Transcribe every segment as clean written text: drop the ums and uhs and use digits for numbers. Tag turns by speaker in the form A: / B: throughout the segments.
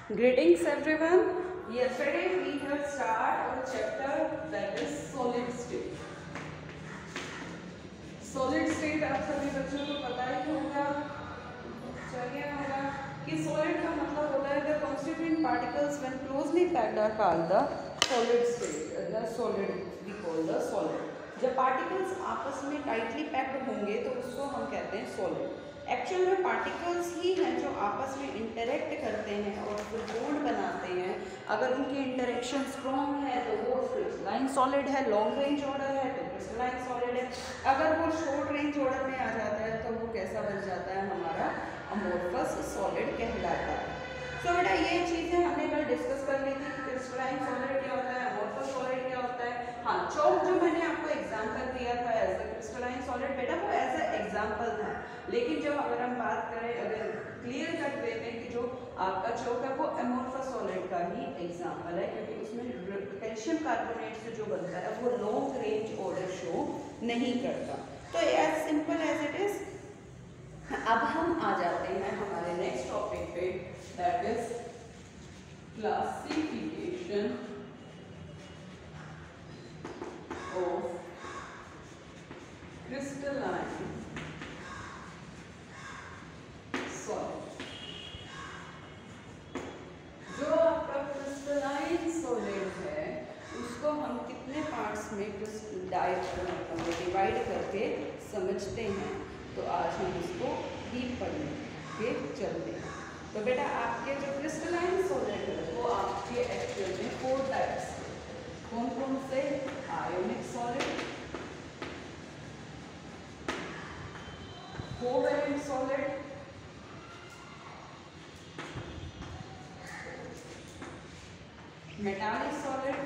A: Greetings everyone. Yesterday we have started a chapter that is solid state. Solid state आप सभी बच्चों को पता ही होगा, चाहिए होगा कि solid का मतलब होता है the constituent particles when closely packed are called the solid state. The solid we call the solid. जब particles आपस में tightly packed होंगे तो उसको हम कहते हैं solid. एक्चुअल में पार्टिकल्स ही हैं जो आपस में इंटरेक्ट करते हैं और फिर बॉन्ड बनाते हैं. अगर उनकी इंटरेक्शन स्ट्रॉन्ग है तो वो क्रिस्टलाइन सॉलिड है, लॉन्ग रेंज ऑर्डर है तो क्रिस्टलाइन सॉलिड है. अगर वो शॉर्ट रेंज ऑर्डर में आ जाता है तो वो कैसा बन जाता है, हमारा अमोर्फस सॉलिड कहलाता है. तो बेटा ये चीज़ें हमने कल डिस्कस कर ली थी. क्रिस्टलाइन सॉलिड क्या होता है, अमोर्फस सॉलिड क्या होता है. हाँ, चौक जो मैंने आपको एग्जाम्पल दिया था एज अ क्रिस्टलाइन सॉलिड, बेटा वो एज अ एग्जाम्पल था. लेकिन जब अगर हम बात करें, अगर क्लियर कर देते हैं कि जो आपका चौक है वो अमोर्फस सॉलिड का ही एग्जाम्पल है, क्योंकि उसमें कैल्शियम कार्बोनेट से जो बनता है वो लॉन्ग रेंज ऑर्डर शो नहीं करता. तो as simple as it is. अब हम आ जाते हैं हमारे नेक्स्ट टॉपिक पे, that is classification of crystalline solid. जो आपका क्रिस्टलाइन सॉलिड है उसको हम कितने पार्ट्स में डिवाइड करके समझते हैं, तो आज हम इसको डीप पढ़ने के चलते हैं. तो बेटा आपके जो क्रिस्टलाइन सॉलिड है वो आपके एक्चुअल में 4 टाइप्स. कौन कौन से? Ionic solid, covalent solid, metallic solid,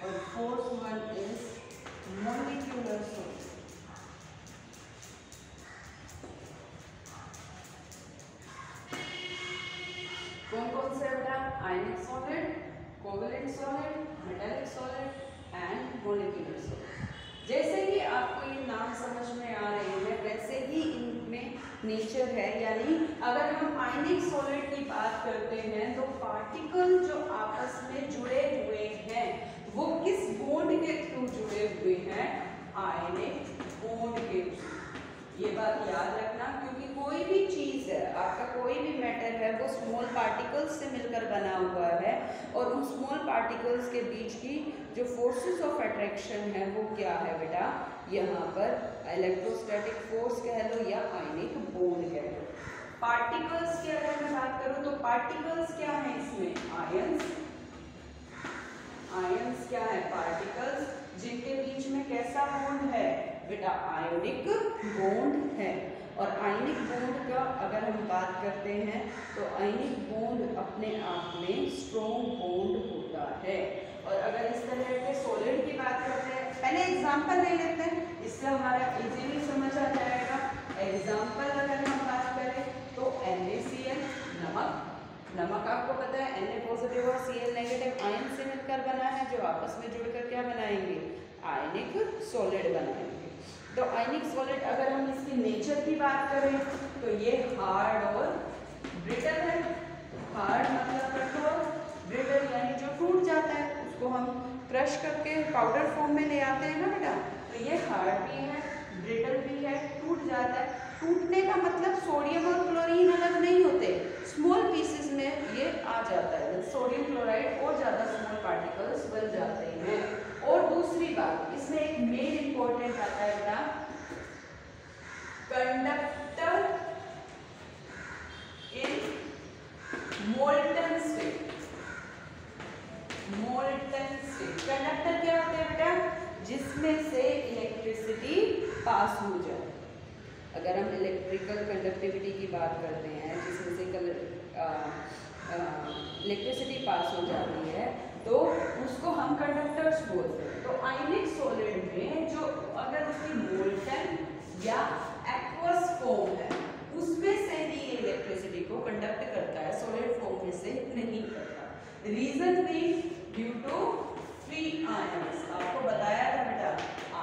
A: और fourth one is molecular solid. कौन कौन से बेटा? Ionic solid, covalent solid, metallic solid and molecular solid. जैसे ही आपको ये नाम समझ में आ रहे हैं वैसे ही इनमें नेचर है. यानी अगर हम आयनिक सॉलिड की बात करते हैं तो पार्टिकल जो आपस में जुड़े हुए हैं वो किस बॉन्ड के थ्रू जुड़े हुए हैं? आयनिक बॉन्ड के थ्रू. ये बात याद रखना, क्योंकि कोई भी चीज़ है, आपका कोई भी मैटर है, वो स्मॉल पार्टिकल्स से मिलकर बना हुआ है. और उन स्मॉल पार्टिकल्स के बीच की जो फोर्सेस ऑफ अट्रैक्शन है वो क्या है बेटा? यहाँ पर इलेक्ट्रोस्टैटिक फोर्स कह लो या आयनिक बॉन्ड कह लो. पार्टिकल्स की अगर मैं बात करूँ तो पार्टिकल्स क्या है इसमें? आयंस. आयंस क्या है? पार्टिकल्स जिनके बीच में कैसा बॉन्ड है बेटा? आयोनिक बॉन्ड है. और आयनिक बॉन्ड का अगर हम बात करते हैं तो आयनिक बॉन्ड अपने आप में स्ट्रॉन्ग बॉन्ड होता है. और अगर इस तरह के सॉलिड की बात करते हैं, पहले एग्जांपल ले लेते हैं, इससे हमारा इजीली समझ आ जाएगा. एग्जांपल अगर हम बात करें तो NaCl, नमक. नमक आपको पता है Na पॉजिटिव और Cl नेगेटिव आयन से मिलकर बना है, जो आपस में जुड़कर क्या बनाएंगे? आयनिक सॉलिड बनाएंगे. तो आयनिक सॉलिड अगर हम इसकी नेचर की बात करें तो ये हार्ड और ब्रिटल है. हार्ड मतलब कठोर, ब्रिटल यानी जो टूट जाता है, उसको हम क्रश करके पाउडर फॉर्म में ले आते हैं ना बेटा. तो ये हार्ड भी है, ब्रिटल भी है, टूट जाता है. टूटने का मतलब सोडियम और क्लोरीन अलग नहीं होते, स्मॉल पीसेस में ये आ जाता है. सोडियम क्लोराइड और ज़्यादा स्मॉल पार्टिकल्स बन जाते हैं. और दूसरी बात इसमें एक मेन इंपॉर्टेंट आता है बेटा, conductor in molten state. Molten state conductor क्या होते हैं बेटा? जिसमें से इलेक्ट्रिसिटी पास हो जाए. अगर हम इलेक्ट्रिकल कंडक्टिविटी की बात करते हैं जिसमें से इलेक्ट्रिसिटी पास हो जाती है तो उसको हम कंडक्टर्स बोलते हैं. तो आयनिक सॉलिड में जो अगर उसकी मोल्टन या एक्वस फॉर्म है उसमें से ही इलेक्ट्रिसिटी को कंडक्ट करता है, सॉलिड फॉर्म में से नहीं करता. रीजन भी ड्यू टू फ्री आयंस. आपको बताया था बेटा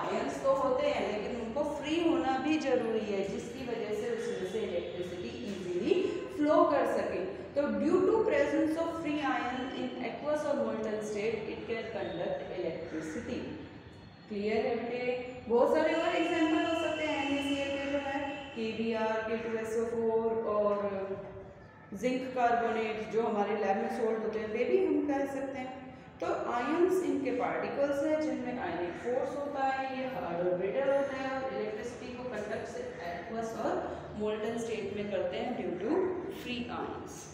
A: आयंस तो होते हैं लेकिन उनको फ्री होना भी जरूरी है जिसकी वजह से उसमें से इलेक्ट्रिसिटी इजीली फ्लो कर सके। तो due to presence of free ion in aqueous or molten state it can conduct electricity. Clear है बेटे? बहुत सारे और एग्जाम्पल हो सकते हैं NaCl के जो है KBr, K2SO4 और जिंक कार्बोनेट जो हमारे लैब में सोल्ट होते हैं वे भी हम कह सकते हैं। तो आयंस इनके पार्टिकल्स हैं जिनमें आयनिक फोर्स होता है, ये हार्ड और ब्रिटल होता है और इलेक्ट्रिसिटी को कंडक्ट से एक्वस और मोल्टन स्टेट में करते हैं due to free ions.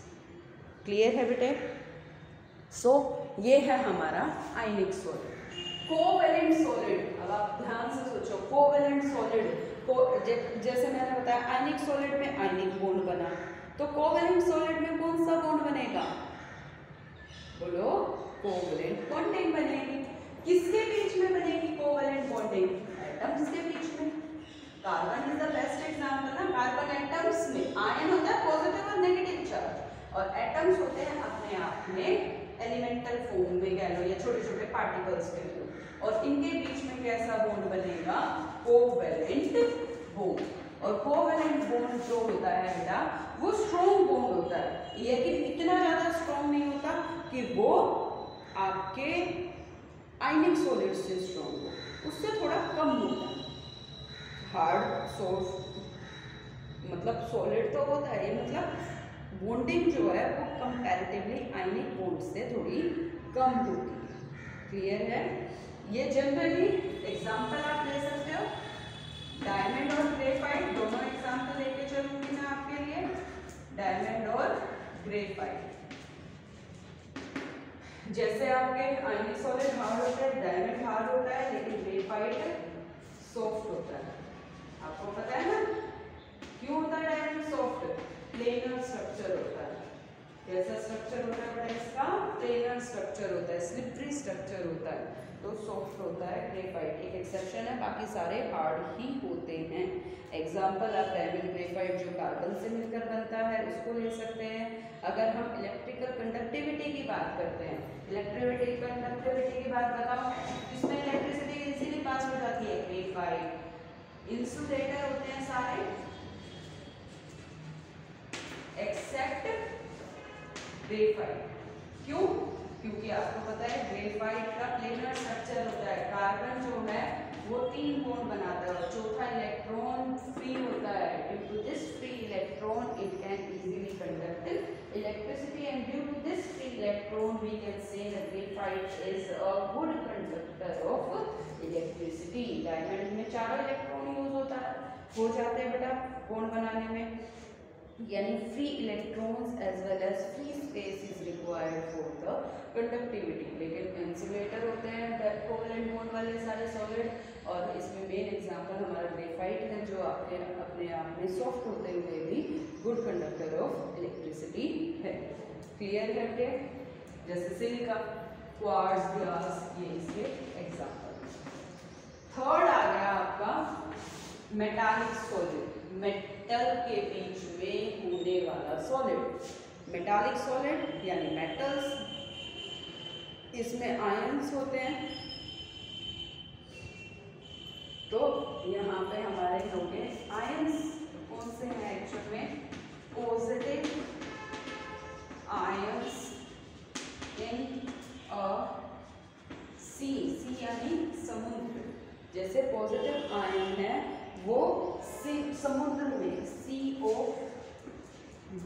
A: Clear है बेटे? सो ये है हमारा आयनिक सॉलिड। कोवेलेंट सॉलिड, अब आप ध्यान से सोचो, कोवेलेंट सॉलिड को जैसे मैंने बताया आयनिक सॉलिड में आयनिक बॉन्ड बना, तो कोवेलेंट सॉलिड में कौन सा बॉन्ड बनेगा? बोलो, कोवेलेंट बॉन्डिंग बनेगी। किसके बीच में बनेगी कोवेलेंट बॉन्डिंग? एटम्स के बीच में। Carbon is the best example ना, कार्बन एटम्स में आयन होता है पॉजिटिव और नेगेटिव चार्ज और एटम्स होते हैं अपने आप में एलिमेंटल फॉर्म में कह लो या छोटे छोटे पार्टिकल्स कह लो, और इनके बीच में कैसा बॉन्ड बनेगा? Covalent bond. और कोवेलेंट बॉन्ड जो होता है बेटा वो स्ट्रॉन्ग बॉन्ड होता है, ये कि इतना ज्यादा स्ट्रॉन्ग नहीं होता कि वो आपके आयनिक सॉलिड से स्ट्रॉन्ग हो, उससे थोड़ा कम होता है। हार्ड सॉफ्ट मतलब सॉलिड तो होता है, मतलब बॉन्डिंग जो है वो कंपैरेटिवली आयनिक बॉन्ड से थोड़ी कम होती है। क्लियर है? ये जनरली एग्जांपल आप ले सकते हो, डायमंड और ग्रेफाइट दोनों एग्जांपल लेके चलूंगी मैं आपके लिए, डायमंड और ग्रेफाइट। जैसे आपके आयनिक सॉलिड हार्ड होता है, डायमंड हार्ड होता है, लेकिन ग्रेफाइट सॉफ्ट होता है। आपको पता है ना क्यों होता है डायमंड सॉफ्ट? प्लेनर स्ट्रक्चर होता है। कैसा स्ट्रक्चर होता है बेटा इसका? प्लेनर स्ट्रक्चर होता है, स्लिपरी स्ट्रक्चर होता है, तो सॉफ्ट होता है ग्रेफाइट। एक एक्सेप्शन है, बाकी सारे हार्ड ही होते हैं। एग्जाम्पल आप डायमंड ग्रेफाइट जो कार्बन से मिलकर बनता है उसको ले सकते हैं। अगर हम इलेक्ट्रिकल कंडक्टिविटी की बात करते हैं, इलेक्ट्रिसिटी कंडक्टिविटी की बात बताओ, इसमें इलेक्ट्रिसिटी इजीली पास हो जाती है, ग्रेफाइट। इंसुलेटर होते हैं सारे एक्सेप्ट ग्रेफाइट। क्यों? क्योंकि आपको पता है ग्रेफाइट का प्लेनर स्ट्रक्चर होता है, कार्बन जो है वो 3 बॉन्ड बनाता है और चौथा इलेक्ट्रॉन फ्री होता है। Due to this free electron it can easily conduct electricity and due to this free electron we can say that graphite is a good conductor of electricity. Diamond में 4 electron use होता है, हो जाते हैं बेटा bond बनाने में, यानी free electrons as well as free space is required for the conductivity. लेकिन इंसुलेटर होते हैं कोवेलेंट बॉन्ड वाले सारे सॉलिड, और इसमें मेन एग्जांपल हमारा ग्रेफाइट है जो अपने आप में सॉफ्ट होते हुए भी गुड कंडक्टर ऑफ इलेक्ट्रिसिटी है। क्लियर है बेटे? जैसे सिलिका, क्वार्ट्ज, ग्लास, ये इसके एग्जांपल। थर्ड आ गया आपका मेटालिक सॉलिड, मेटल के बीच में होने वाला सॉलिड। मेटालिक सॉलिड यानी मेटल्स, इसमें आयंस होते हैं। तो यहाँ पे हमारे होंगे आयंस, कौन से हैं एक्चुअल में? पॉजिटिव आयंस इन अ सी, सी यानी समुद्र। जैसे पॉजिटिव आयन है वो समुद्र में, CO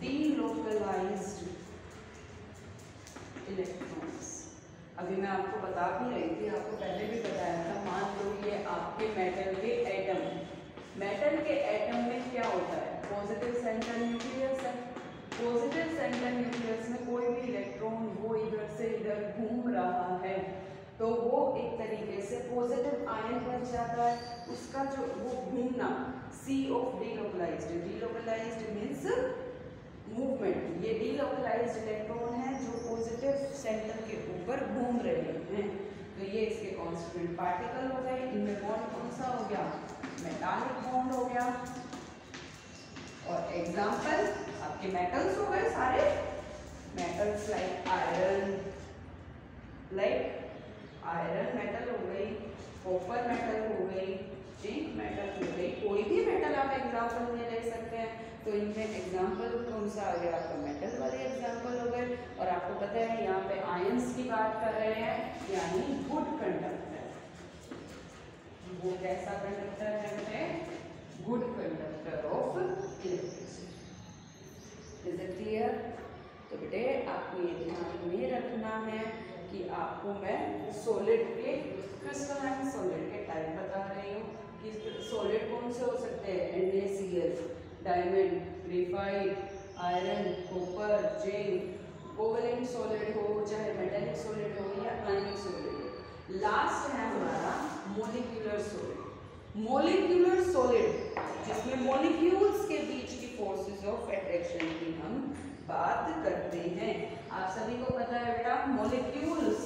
A: डीलोकलाइज्ड इलेक्ट्रॉन्स। अभी मैं आपको बता भी रही थी, आपको पहले भी बताया था, मान लो ये आपके मेटल के एटम, मेटल के एटम में क्या होता है? पॉजिटिव सेंट्रल न्यूक्लियस है। पॉजिटिव सेंट्रल न्यूक्लियस में कोई भी इलेक्ट्रॉन वो इधर से इधर घूम रहा है तो वो एक तरीके से पॉजिटिव आयन बन जाता है। उसका जो वो घूमना, C of delocalised, delocalised means movement. ये डीलोकलाइज्ड इलेक्ट्रॉन है जो पॉजिटिव सेंटर के ऊपर घूम रहे हैं, तो ये इसके कॉन्स्टिट्यूएंट पार्टिकल हो गए। इनमें बॉन्ड कौन सा हो गया? मेटालिक बॉन्ड हो गया। और एग्जाम्पल आपके मेटल्स हो गए सारे, metals like iron, iron metal हो गई, कॉपर मेटल हो गई, जिंक मेटल क्लोराइड। कोई भी मेटल आप एग्जांपल में ले सकते हैं। तो इनमें एग्जांपल कौन सा आ गया आपका, मेटल वाले एग्जांपल हो गए। और आपको पता है यहाँ पे आयंस की बात कर रहे हैं, यानी गुड कंडक्टर। वो कैसा कंडक्टर है, good conductor of electricity. Is it clear? तो बेटे आपको ये ध्यान में रखना है कि आपको मैं सॉलिड के, क्रिस्टलाइन सॉलिड के टाइप बता रही हूँ कि सॉलिड कौन से हो सकते हैं, NaCl, diamond, graphite, iron, copper, zinc, covalent solid हो, चाहे मेटेलिक सॉलिड हो या आयनिक सॉलिड हो। लास्ट है हमारा मोलिक्यूलर सॉलिड। मोलिक्यूलर सॉलिड जिसमें मॉलिक्यूल्स के बीच की फोर्सेस ऑफ अट्रैक्शन की हम बात करते हैं। आप सभी को पता है बेटा मॉलिक्यूल्स,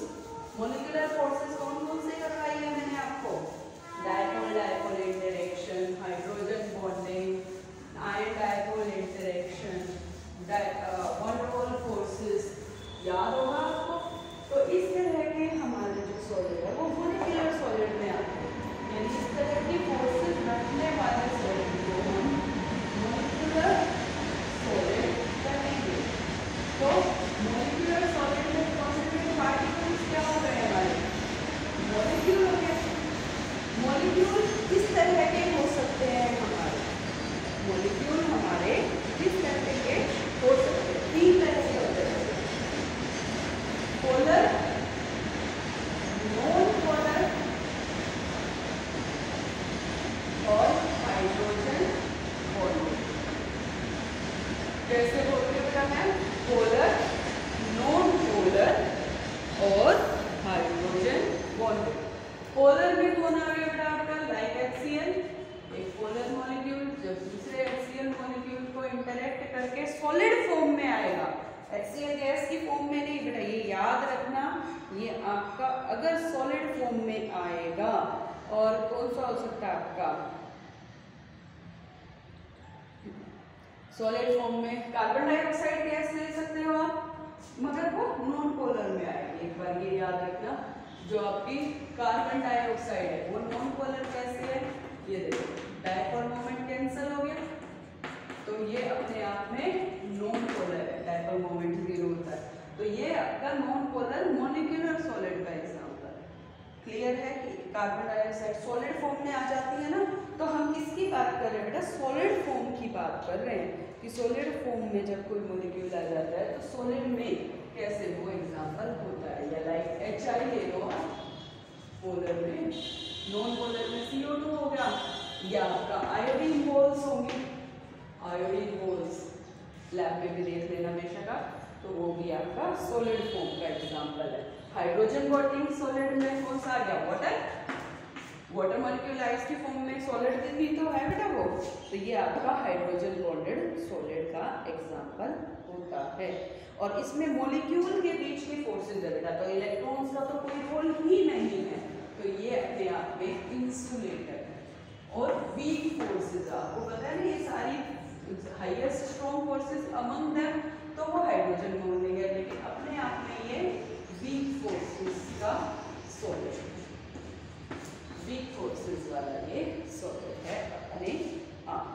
A: मॉलिक्यूलर फोर्सेस कौन कौन से करवाई है मैंने आपको, dipole dipole interaction, hydrogen bonding, ion dipole interaction, van Waals forces, याद होगा आपको। तो इस तरह के हमारे जो सॉलिड है वो मॉलिक्यूलर सॉलिड में आते हैं, यानी इस तरह की फोर्सेस रखने वाले सॉलिड को हम मॉलिक्यूलर सॉलिड कहेंगे। तो मॉलिक्यूलर सॉलिड में कॉन्सेंट्रेटेड पार्टिकल्स क्या हो गए हमारे, मॉलिक्यूल हो गए। मॉलिक्यूल किस तरह के हो सकते हैं हमारे, मॉलिक्यूल हमारे किस तरह के हो सकते हैं, तीन तरह से होते हैं, पोलर, नॉन पोलर और हाइड्रोजन बॉन्डिंग। कैसे बोलते हैं बेटा मैम, पोलर, नॉन पोलर और हाइड्रोजन बॉन्डिंग। पोलर में कौन आ गया बेटा आपका, लाइक HCl, एक पोलर मॉलिक्यूल जब दूसरे HCl मॉलिक्यूल को इंटरेक्ट करके सॉलिड फॉर्म में आएगा, HCl गैस की फॉर्म में नहीं बेटा, ये याद रखना, ये आपका अगर सॉलिड फॉर्म में आएगा। और कौन सा हो सकता है आपका, सॉलिड फॉर्म में कार्बन डाइऑक्साइड गैस ले सकते हो आप, मगर वो नॉन पोलर में आएगी। एक बार ये याद रखना, जो आपकी कार्बन डाइऑक्साइड है वो नॉन पोलर कैसे है, ये देखो डायपोल मोमेंट कैंसिल हो गया, तो ये अपने आप में नॉन पोलर है, डायपोल मोमेंट 0 होता है। तो ये आपका नॉन पोलर मॉलिक्यूलर सॉलिड का एग्जांपल है। क्लियर है कि कार्बन डाइऑक्साइड सॉलिड फॉर्म में आ जाती है ना, तो हम किसकी बात कर रहे हैं बेटा, सॉलिड फॉर्म की बात कर रहे हैं कि सॉलिड फॉर्म में जब कोई मॉलिक्यूल आ जाता है तो सॉलिड में कैसे वो एग्जांपल होता है। या लाइक HI ले लो आप, पोलर में, नॉन पोलर में CO2 हो गया, या आपका आयोडीन होल्स होंगे, आयोडीन होल्स लैब में भी देख लेना बेशक आप, तो वो भी आपका सॉलिड फॉर्म का एग्जांपल है। हाइड्रोजन बॉन्डिंग सॉलिड में कौन सा आ गया, वाटर, वाटर मॉलिक्यूल आइस की फॉर्म में सॉलिड भी तो है बेटा वो, तो ये आपका हाइड्रोजन बॉन्डेड सॉलिड का एग्जांपल होता है। और इसमें मॉलिक्यूल के बीच की फोर्सेस है बेटा, तो इलेक्ट्रॉन्स का तो कोई रोल ही नहीं है, तो ये अपने आप में इंसुलेटर है। और वीक फोर्सेस आपको पता है ना, ये सारी highest strong forces among them तो वो हाइड्रोजन बॉन्डिंग है, लेकिन अपने आप में ये वीक फोर्सेस का सॉलिड, वीक फोर्सेस वाला ये सॉलिड है अपने आप,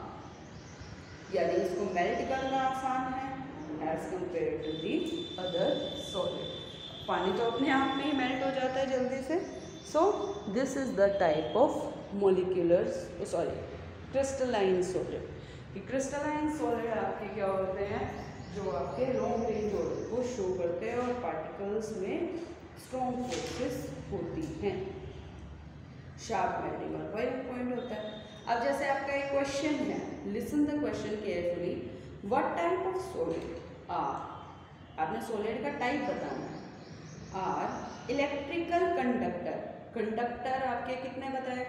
A: यानी इसको मेल्ट करना आसान है as compare to the other solid. पानी तो अपने आप में ही मेल्ट हो जाता है जल्दी से। So this is the type of molecular, sorry crystalline solid. Crystalline solid आपके क्या होते हैं, जो आपके लॉन्ग रेंज ऑर्डर को शो करते हैं और पार्टिकल्स में स्ट्रॉन्ग फोर्सेस होती हैं, शार्प मेल्टिंग और बॉइलिंग पॉइंट होता है। अब जैसे आपका एक क्वेश्चन है, listen the question carefully, what type of solid are, आपने सॉलिड का टाइप बताना है, आर इलेक्ट्रिकल कंडक्टर, कंडक्टर आपके कितने बताए,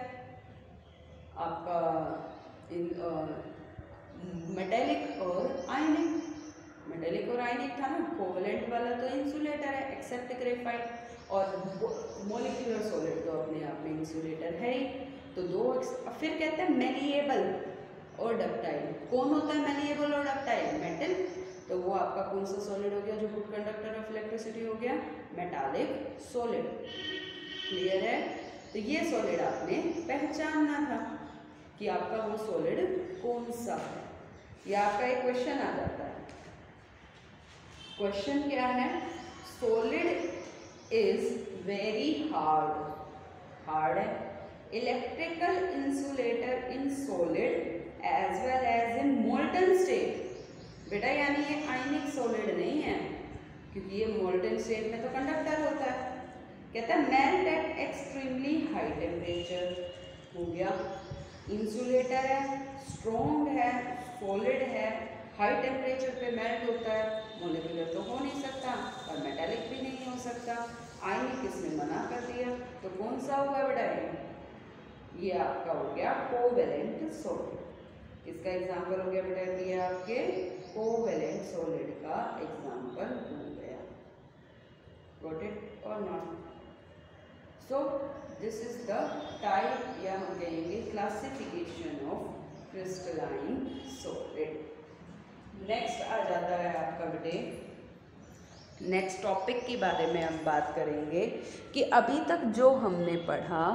A: आपका मेटेलिक और आयनिक, मेटेलिक और आयनिक था ना, कोवेलेंट वाला तो इंसुलेटर है एक्सेप्ट ग्रेफाइट, और मॉलिक्यूलर सॉलिड तो अपने आप में इंसुलेटर है ही। तो दो, फिर कहते हैं मेलिएबल और डक्टाइल, कौन होता है मेलिएबल और डक्टाइल, मेटल, तो वो आपका कौन सा सॉलिड हो गया जो गुड कंडक्टर ऑफ इलेक्ट्रिसिटी हो गया, मेटालिक सॉलिड। क्लियर है, तो ये सॉलिड आपने पहचानना था। कि आपका वो सॉलिड कौन सा है। या आपका एक क्वेश्चन आ जाता है। क्वेश्चन क्या है? सॉलिड इज वेरी हार्ड है, electrical insulator in solid as well as in molten state. बेटा यानी ये आयनिक सॉलिड नहीं है, क्योंकि ये मोल्टन स्टेट में तो कंडक्टर होता है। कहता है melt eight extremely high temperature. हो गया, इंसुलेटर है, स्ट्रॉन्ग है, सॉलिड है, हाई टेम्परेचर पे मेल्ट होता है। मोलिकुलर तो हो नहीं सकता और मेटालिक भी नहीं हो सकता। आयनिक किसने मना कर दिया, तो कौन सा होगा बेटा? ये आपका हो गया कोवेलेंट सॉलिड। किसका एग्जाम्पल हो गया बेटा? ये आपके कोवेलेंट सॉलिड का एग्जाम्पल हो गया। Got it or not? So this is the type, या हम कहेंगे classification of crystalline solid. Next आ जाता है आपका बेटे, नेक्स्ट टॉपिक के बारे में हम बात करेंगे कि अभी तक जो हमने पढ़ा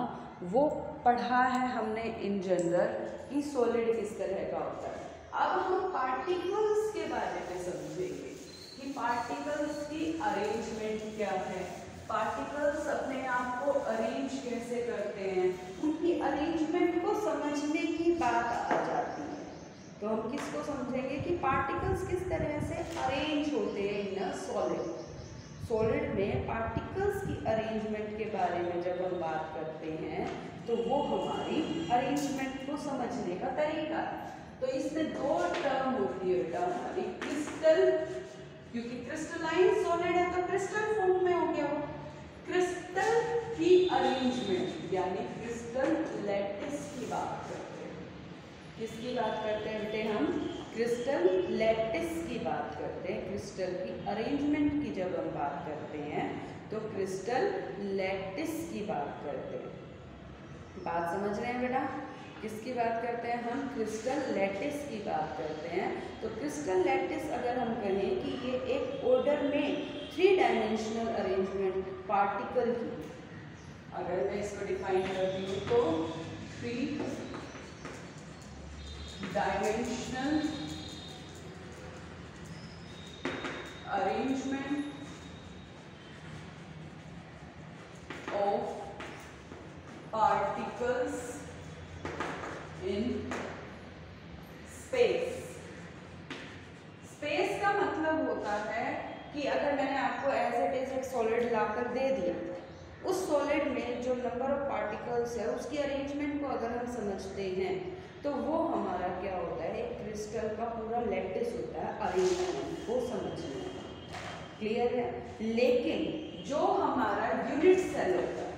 A: वो पढ़ा है हमने इन जनरल कि सॉलिड किस तरह का होता है। अब हम पार्टिकल्स के बारे में समझेंगे कि पार्टिकल्स की अरेंजमेंट क्या है, पार्टिकल्स अपने आप को अरेंज कैसे करते हैं, उनकी अरेंजमेंट को समझने की बात आ जाती है। तो हम किसको समझेंगे कि पार्टिकल्स किस तरह से अरेंज होते हैं इन अ सॉलिड। सॉलिड में पार्टिकल्स की अरेंजमेंट के बारे में जब हम बात करते हैं तो वो हमारी अरेंजमेंट को समझने का तरीका है। तो इसमें दो टर्म होती है बेटा हमारी, क्रिस्टल, क्योंकि क्रिस्टलाइन सॉलिड है तो क्रिस्टल फॉर्म में हो गया वो। क्रिस्टल की अरेंजमेंट यानी क्रिस्टल लैटिस की बात करते हैं। किसकी बात करते हैं बेटे? हम क्रिस्टल लैटिस की बात करते हैं। क्रिस्टल की अरेंजमेंट की जब हम बात करते हैं तो क्रिस्टल लैटिस की बात करते हैं। बात समझ रहे हैं बेटा? किसकी बात करते हैं हम? क्रिस्टल लैटिस की बात करते हैं। तो क्रिस्टल लैटिस अगर हम कहें कि ये एक ऑर्डर में 3 डायमेंशनल अरेंजमेंट पार्टिकल की, अगर मैं इसको डिफाइन करती हूँ तो 3 dimensional arrangement of particles in space। Space का मतलब होता है कि अगर मैंने आपको एज इट इज एक सॉलिड लाकर दे दिया, उस सॉलिड में जो नंबर ऑफ पार्टिकल्स है उसकी अरेंजमेंट को अगर हम समझते हैं तो वो हमारा क्या होता है? एक क्रिस्टल का पूरा लैटिस होता है अरेंजमेंट को समझने का। क्लियर है? लेकिन जो हमारा यूनिट सेल होता है,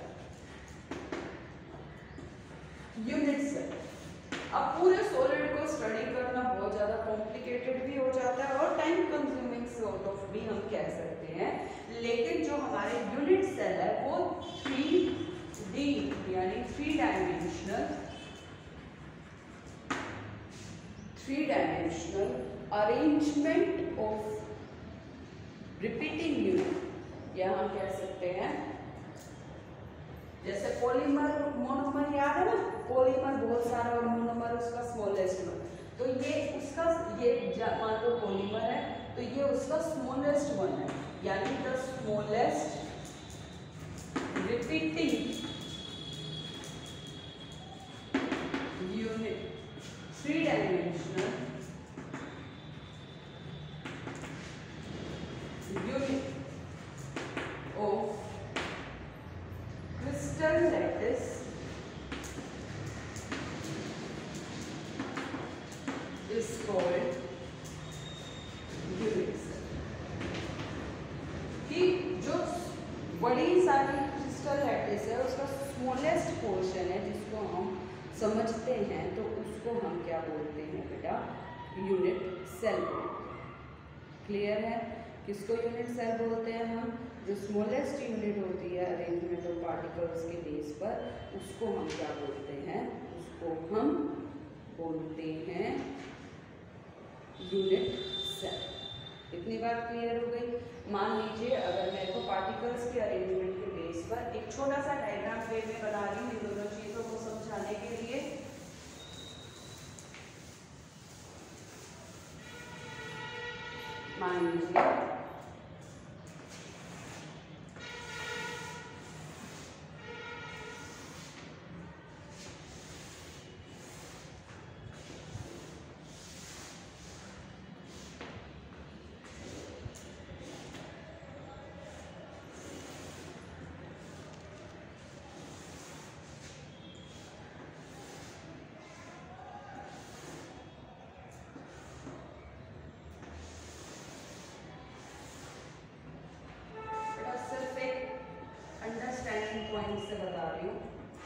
A: यूनिट सेल, अब पूरे सॉलिड को स्टडी करना बहुत ज़्यादा कॉम्प्लिकेटेड भी हो जाता है और टाइम कंज्यूमिंग सॉर्ट ऑफ भी हम कह सकते हैं। लेकिन जो हमारे यूनिट सेल है वो 3D यानी 3 dimensional arrangement of repeating unit, या हम कह सकते हैं जैसे पॉलीमर मोनोमर, याद है ना? पॉलीमर बहुत सारा और मोनोमर उसका स्मॉलेस्ट वन। तो ये उसका, ये मान लो पॉलीमर है तो ये उसका स्मॉलेस्ट वन है, यानी the smallest repeating unit 3 dimensional unit of crystal lattice is called unit cell। कि जो बड़ी सारी क्रिस्टल लैटिस है उसका स्मॉलेस्ट पोर्शन है जिसको हम समझते हैं तो उसको हम क्या बोलते हैं बेटा? यूनिट सेल बोलते हैं। क्लियर है? किसको यूनिट सेल बोलते हैं हम? जो स्मॉलेस्ट यूनिट होती है अरेंजमेंट ऑफ पार्टिकल्स के बेस पर, उसको हम क्या बोलते हैं? उसको हम बोलते हैं यूनिट सेल। इतनी बात क्लियर हो गई? मान लीजिए अगर मेरे को पार्टिकल्स के अरेंजमेंट के बेस पर एक छोटा सा डायग्राम वे में बना रही हूँ इन दोनों चीज़ों को समझाने के लिए। मान लीजिए पॉइंट से बता रही हूँ,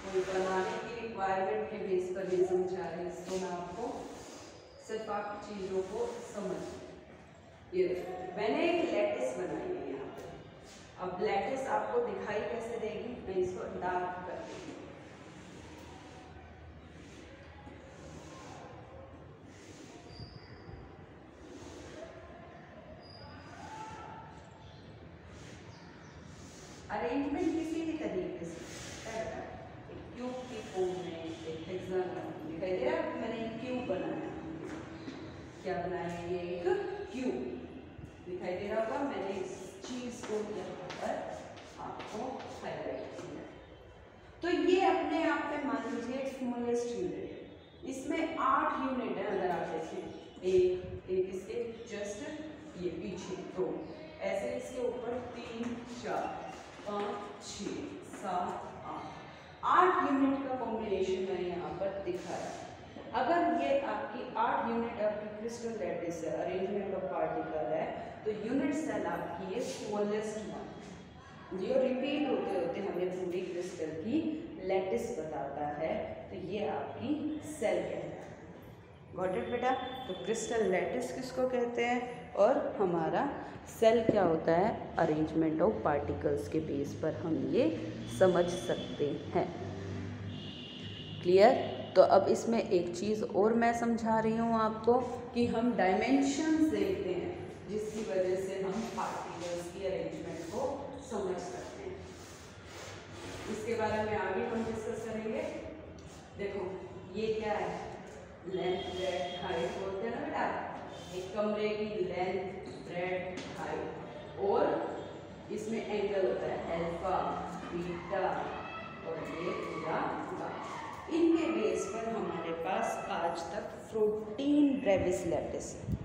A: कोई बनाने की रिक्वायरमेंट के बेस पर नहीं समझा रही, इसको मैं आपको सिर्फ आप चीज़ों को समझ। ये मैंने एक लैटिस बनाई है यहाँ पे। अब लैटिस आपको दिखाई कैसे देगी, मैं इसको डार्क कर दूँगी। अरेंजमेंट किसी भी तरीके से क्यूब की फॉर्म में एक हेक्सागन दिखाई दे रहा है। मैंने एक क्यूब बनाया, क्या बनाया, ये एक क्यूब दिखाई दे रहा होगा। मैंने इस चीज को यहाँ पर आपको हाईलाइट किया। तो ये अपने आप में मान लीजिए स्मॉलेस्ट यूनिट है, इसमें 8 यूनिट है। अगर आप देखें एक इसके जस्ट ये पीछे, तो ऐसे इसके ऊपर 3 4 5 6 7 8 यूनिट का कॉम्बिनेशन मैंने यहाँ पर दिखाया। अगर ये आपकी 8 यूनिट आपकी क्रिस्टल लैटिस है, अरेंजमेंट ऑफ पार्टिकल है, तो यूनिट सेल आपकी ये स्मॉलेस्ट वन जो रिपीट होते होते हमें पूरी क्रिस्टल की लैटिस बताता है, तो ये आपकी सेल कहलाता है। गॉट इट बेटा? तो क्रिस्टल लैटिस किसको कहते हैं और हमारा सेल क्या होता है, अरेंजमेंट ऑफ पार्टिकल्स के बेस पर हम ये समझ सकते हैं। क्लियर? तो अब इसमें एक चीज़ और मैं समझा रही हूँ आपको कि हम डायमेंशंस देखते हैं, जिसकी वजह से हम पार्टिकल्स की अरेंजमेंट को समझ सकते हैं। इसके बारे में आगे हम डिस्कस करेंगे। देखो ये क्या है, लेंथ ब्रेड्थ हाइट बोलते हैं ना बेटा, एक कमरे की लेंथ ब्रेड्थ हाइट, और इसमें एंगल होता है अल्फा बीटा और ये पूरा गामा। इनके बेस पर हमारे पास आज तक 14 ब्रेविस लैटिस है,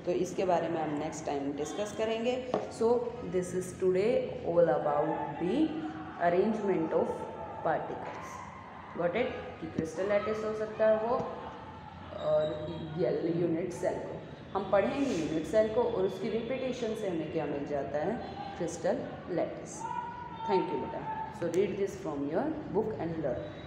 A: तो इसके बारे में हम नेक्स्ट टाइम डिस्कस करेंगे। सो this is today all about the arrangement of particles. Got it? कि क्रिस्टल लैटिस हो सकता है वो, और यूनिट सेल को हम पढ़ेंगे, यूनिट सेल को, और उसकी रिपीटेशन से हमें क्या मिल जाता है, क्रिस्टल लैटिस। थैंक यू बेटा। So read this from your book and learn.